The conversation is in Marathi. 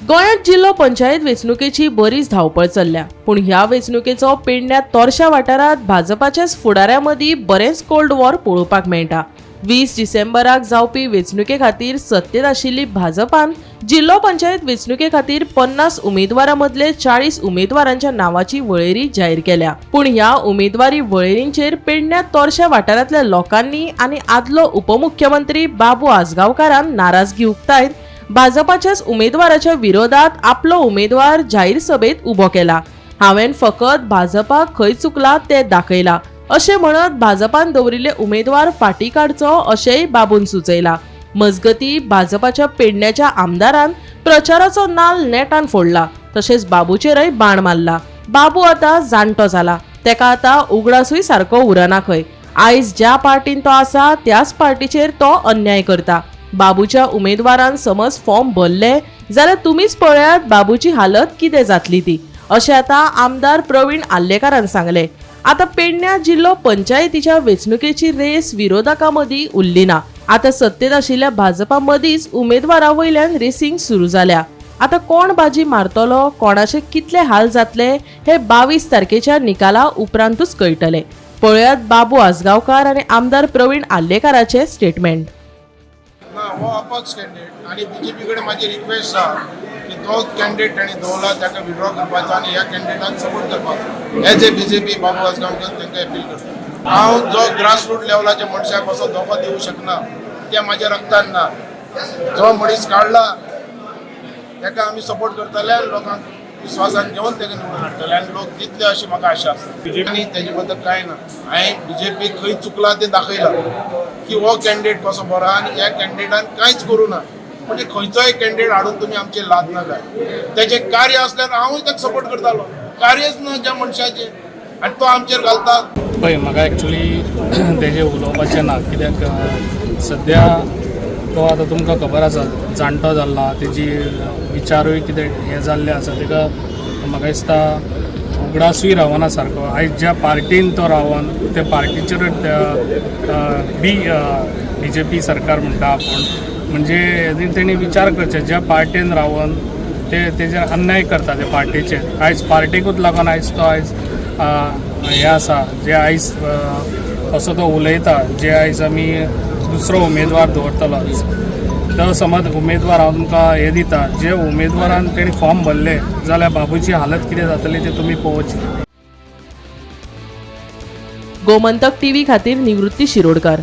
गोंयांत जिल्लो पंचायत वेंचणुकेची बरीच धांवपळ चल्ल्या, पूण ह्या वेंचणुकेचो पेडण्या तोरशा वाठारांत भाजपाच्याच फुडाऱ्यां मदीं बरेंच कोल्ड वॉर पळोवपाक मेळटा। 20 डिसेंबराक जावपी वेंचणुके खातीर सत्तेत आशिल्ली भाजपान जिल्लो पंचायत वेंचणुके खातीर 50 उमेदवारां मदले 40 उमेदवारांच्या नांवाची वळेरी जाहीर केल्या। पूण ह्या उमेदवारी वळेरींचेर पेडण्या तोरशा वाठारांतल्या लोकांनी आनी आदलो उपमुख्यमंत्री बाबू आजगांवकारान नाराजगी उक्तायत भाजपाच्याच उमेदवाराच्या विरोधात आपलो उमेदवार जाहीर सभेत उबो केला। हांवें फकत भाजपाक खंय चुकला ते दाखयला अशें म्हणत भाजपान दवरिल्ले उमेदवार फाटीं काडचो अशेंय बाबून सुचयला। मजगतीं भाजपाच्या पेडण्याच्या आमदारान प्रचाराचो नाल नेटान फोडला, तशेंच बाबूचेरय बाण मारला। बाबू आतां जाणटो जाला, तेका आतां उगडासूय सारको उरना खंय। आयज ज्या पार्टीन तो आसा त्याच पार्टीचेर तो अन्याय करता। बाबूच्या उमेदवारान समज फॉर्म भरले जाल्यार तुमीच पळयात बाबूची हालत कितें जातली ती, अशें आतां आमदार प्रवीण आल्लेकारान सांगले। आता पेडण्या जिल्लो पंचायतीच्या वेंचणुकेची रेस विरोधकां मदीं उरली ना। आता सत्तेत आशिल्ल्या भाजपा मदींच उमेदवारां वयल्यान रेसींग सुरू जाल्या। आता कोण बाजी मारतलो, कोणाचे कितले हाल जातले हे 22 तारखेच्या निकाला उपरांतूच कळटले। पळयात बाबू आजगांवकार आनी आमदार प्रवीण आल्लेकाराचे स्टेटमेंट। हो अपक्ष कॅन्डिडेट आणि बीजेपी कडेन माझी रिक्वेस्ट आसा की तो कॅन्डिडेट ताणी दवरला ताका विड्रॉ करपाचो आणि ह्या कॅन्डिडेटाक सपोर्ट करपाचो। एज ए बीजेपी बाबू आजगांवकर तांकां अपील करता। हांव जो ग्रासरूट लेवलाच्या मनशाक असो धोको दिवंक शकना, ते म्हाज्या रक्तान ना। जो मनीस काडला ताका आमी सपोर्ट करतले आनी लोकांक विश्वासान घेवन ताका निवडून हाडटले आनी लोक दितले अशी म्हाका आशा आसा। बीजेपी तेजे बद्दल कांय ना, हांवें बीजेपी खंय चुकला तें दाखयलां की हो कॅन्डिडेट कसो बरो आनी ह्या कॅन्डिडेटान कांयच करूं ना। म्हणजे खंयचोय कॅन्डिडेट हाडून तुमी आमचेर लाद नाका। तेजें कार्य असल्यार हांवूय ताका सपोर्ट करतालो, कार्यच ना ज्या मनशाचें आनी तो आमचेर घालता। पळय, म्हाका एक्चुली तेजें उलोवपाचें ना, कित्याक सद्या तो आतां तुमकां खबर आसा जाणटो जाल्ला, तेजी विचारूय कितें हें जाल्लें आसा, ताका म्हाका दिसता उगडासूय रावना सारको। आयज ज्या पार्टीन तो रावन त्या पार्टीचेर बीजेपी सरकार म्हणटा आपूण, म्हणजे तेणी विचार करचे ज्या पार्टीन रावन तेजेर अन्याय करता त्या पार्टीचेर। आयज पार्टीकूच लागून आयज तो आयज हें आसा जे आयज असो तो उलयता, जे आयज आमी दुसरो उमेदवार दवरतलो। तो समज उमेदवार हांव तुमकां हें दिता, जे उमेदवारान तेणी फॉर्म भरले जाल्यार बाबूची हालत कितें जातली ते तुमी पळोवची। गोमंतक टीव्ही खातीर निवृत्ती शिरोडकार।